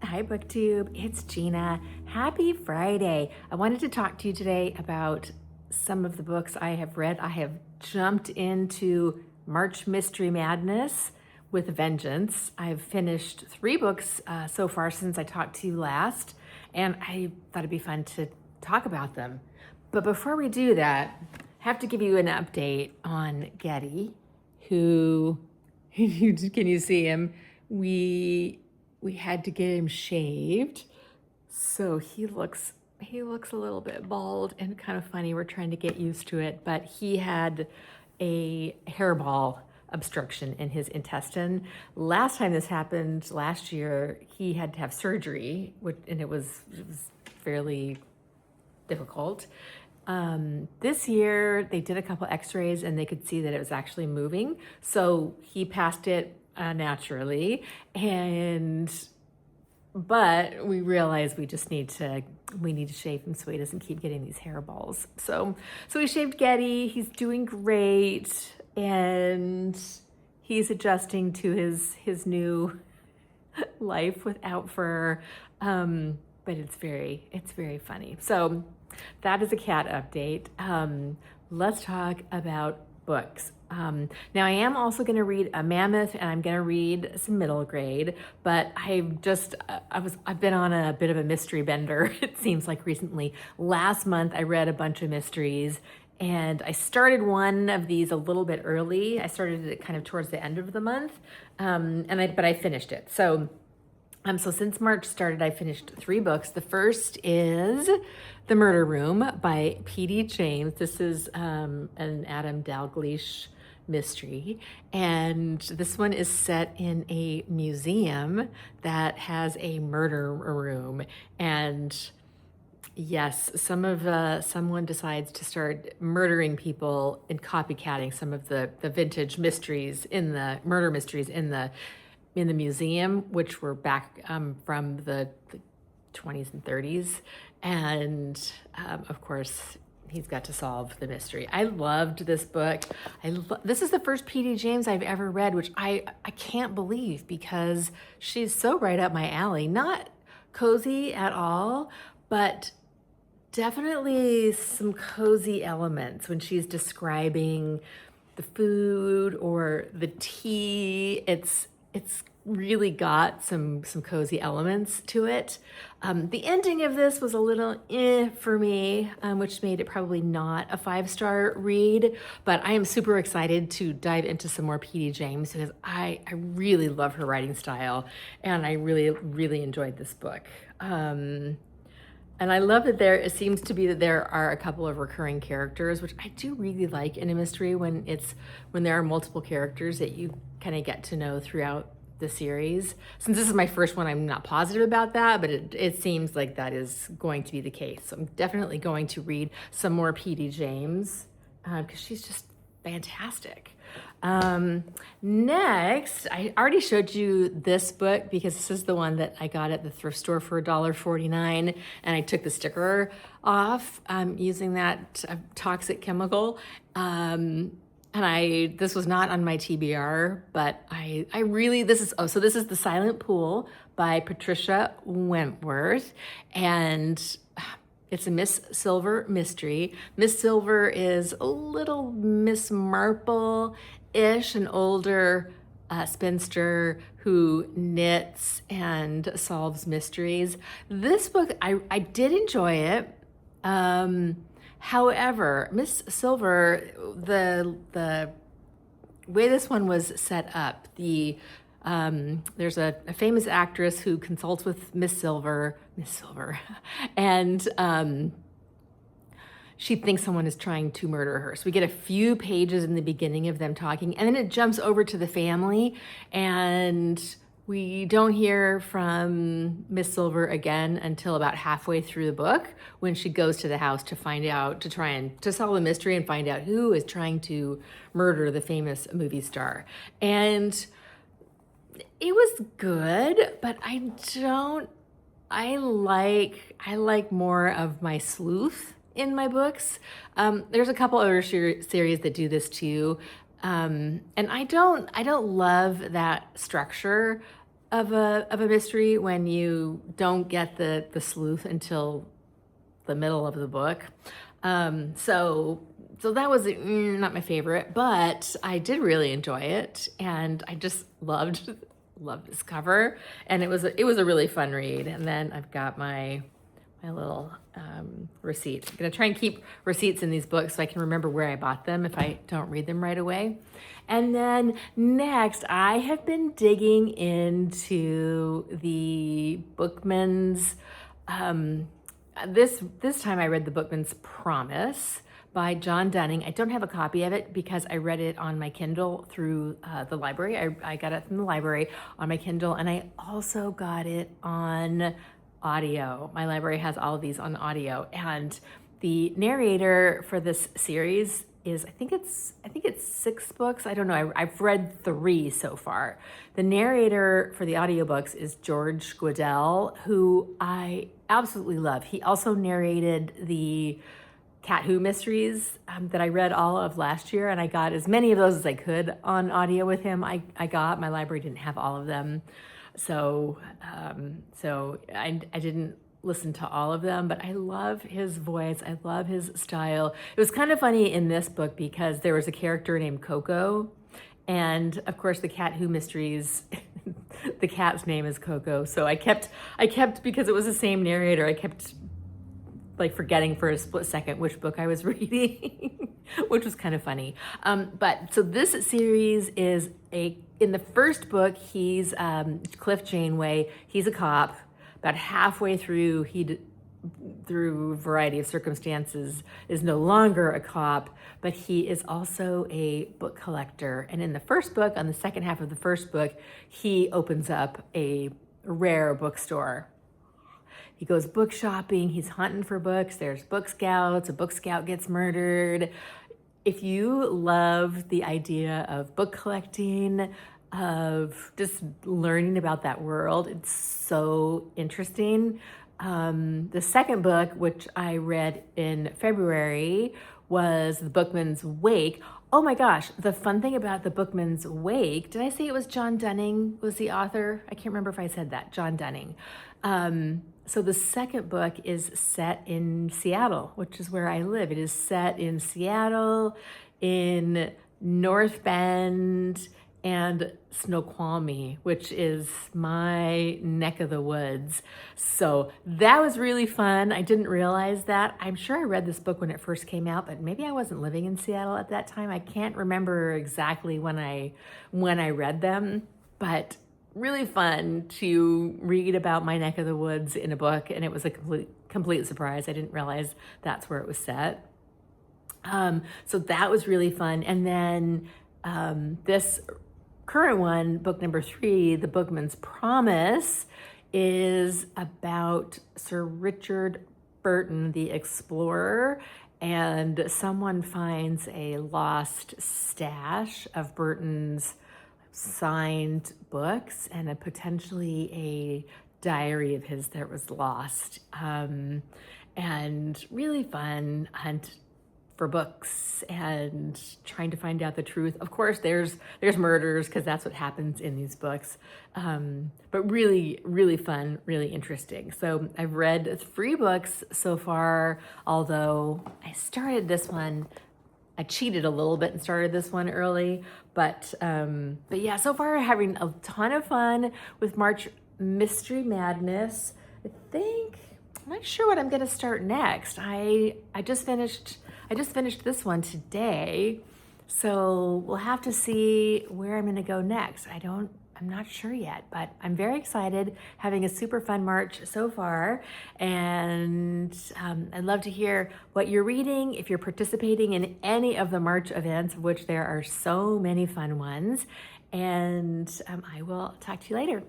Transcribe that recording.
Hi, BookTube. It's Gina. Happy Friday. I wanted to talk to you today about some of the books I have read. I have jumped into March Mystery Madness with a vengeance. I've finished 3 books so far since I talked to you last, and I thought it'd be fun to talk about them. But before we do that, I have to give you an update on Getty, who, can you see him? We had to get him shaved, so he looks a little bit bald and kind of funny. We're trying to get used to it, but he had a hairball obstruction in his intestine. Last time this happened, last year, he had to have surgery, and it was fairly difficult. This year, they did a couple x-rays and they could see that it was actually moving. So he passed it naturally, but we realized we need to shave him so he doesn't keep getting these hairballs. So we shaved Getty. He's doing great, and he's adjusting to his new life without fur. But it's very funny. So that is a cat update. Let's talk about books. Now I am also going to read a Mammoth, and I'm going to read some middle grade, but I've been on a bit of a mystery bender, it seems like recently. Last month I read a bunch of mysteries, and I started one of these a little bit early. I started it kind of towards the end of the month, but I finished it. So since March started, I finished 3 books. The first is The Murder Room by P.D. James. This is an Adam Dalgliesh mystery, and this one is set in a museum that has a murder room. And yes, someone decides to start murdering people and copycatting some of the vintage mysteries in the murder mysteries in the museum, which were back from the 20s and 30s. And of course, he's got to solve the mystery. I loved this book. This is the first P.D. James I've ever read, which I can't believe, because she's so right up my alley. Not cozy at all, but definitely some cozy elements when she's describing the food or the tea. It's really got some cozy elements to it. The ending of this was a little for me, which made it probably not a 5-star read, but I am super excited to dive into some more P.D. James, because I really love her writing style, and I really enjoyed this book. And I love that it seems to be that there are a couple of recurring characters, which I do really like in a mystery, when there are multiple characters that you kind of get to know throughout the series. Since this is my first one, I'm not positive about that, but it seems like that is going to be the case. So I'm definitely going to read some more P.D. James, because she's just fantastic. Next, I already showed you this book, because this is the one that I got at the thrift store for $1.49, and I took the sticker off using that toxic chemical. And this was not on my TBR, but this is The Silent Pool by Patricia Wentworth, and it's a Miss Silver mystery. Miss Silver is a little Miss Marple-ish, an older spinster who knits and solves mysteries. This book, I did enjoy it. However, Miss Silver, the way this one was set up, there's a famous actress who consults with Miss Silver, and she thinks someone is trying to murder her. So we get a few pages in the beginning of them talking, and then it jumps over to the family, and we don't hear from Miss Silver again until about halfway through the book, when she goes to the house to solve the mystery and find out who is trying to murder the famous movie star. And it was good, but I like more of my sleuth in my books. There's a couple other series that do this too. And I don't love that structure of a mystery when you don't get the sleuth until the middle of the book. So that was not my favorite, but I did really enjoy it, and I just loved this cover, and it was a really fun read. And then I've got my little receipt. I'm gonna try and keep receipts in these books so I can remember where I bought them if I don't read them right away. And then next, I have been digging into the Bookman's. This time I read the Bookman's Promise by John Dunning. I don't have a copy of it because I read it on my Kindle through the library. I got it from the library on my Kindle, and I also got it on audio. My library has all of these on audio, and the narrator for this series is, I think it's 6 books. I don't know. I've read 3 so far. The narrator for the audiobooks is George Guidall, who I absolutely love. He also narrated the Cat Who mysteries that I read all of last year, and I got as many of those as I could on audio with him. My library didn't have all of them. So I didn't listen to all of them, but I love his voice. I love his style. It was kind of funny in this book because there was a character named Coco, and of course the Cat Who mysteries, the cat's name is Coco. So I kept because it was the same narrator, I kept like forgetting for a split second which book I was reading, which was kind of funny. But so this series is in the first book, he's Cliff Janeway. He's a cop. About halfway through, through a variety of circumstances, is no longer a cop, but he is also a book collector. And in the first book, on the second half of the first book, he opens up a rare bookstore. He goes book shopping, he's hunting for books, there's book scouts, a book scout gets murdered. If you love the idea of book collecting, of just learning about that world, it's so interesting. The second book, which I read in February, was The Bookman's Wake. Oh my gosh, the fun thing about The Bookman's Wake, did I say it was John Dunning was the author? I can't remember if I said that, John Dunning. So the second book is set in Seattle, which is where I live. It is set in Seattle, in North Bend, and Snoqualmie, which is my neck of the woods. So that was really fun. I didn't realize that. I'm sure I read this book when it first came out, but maybe I wasn't living in Seattle at that time. I can't remember exactly when I read them, but really fun to read about my neck of the woods in a book, and it was a complete surprise. I didn't realize that's where it was set. So that was really fun. And then this current one, book number 3, The Bookman's Promise, is about Sir Richard Burton, the explorer, and someone finds a lost stash of Burton's signed books and potentially a diary of his that was lost. And really fun hunt for books and trying to find out the truth. Of course, there's murders because that's what happens in these books. But really, really fun, really interesting. So I've read 3 books so far, although I started this one. I cheated a little bit and started this one early, but yeah, so far having a ton of fun with March Mystery Madness. I'm not sure what I'm gonna start next. I just finished this one today, so we'll have to see where I'm gonna go next. I'm not sure yet, but I'm very excited, having a super fun March so far, and I'd love to hear what you're reading, if you're participating in any of the March events, of which there are so many fun ones, and I will talk to you later.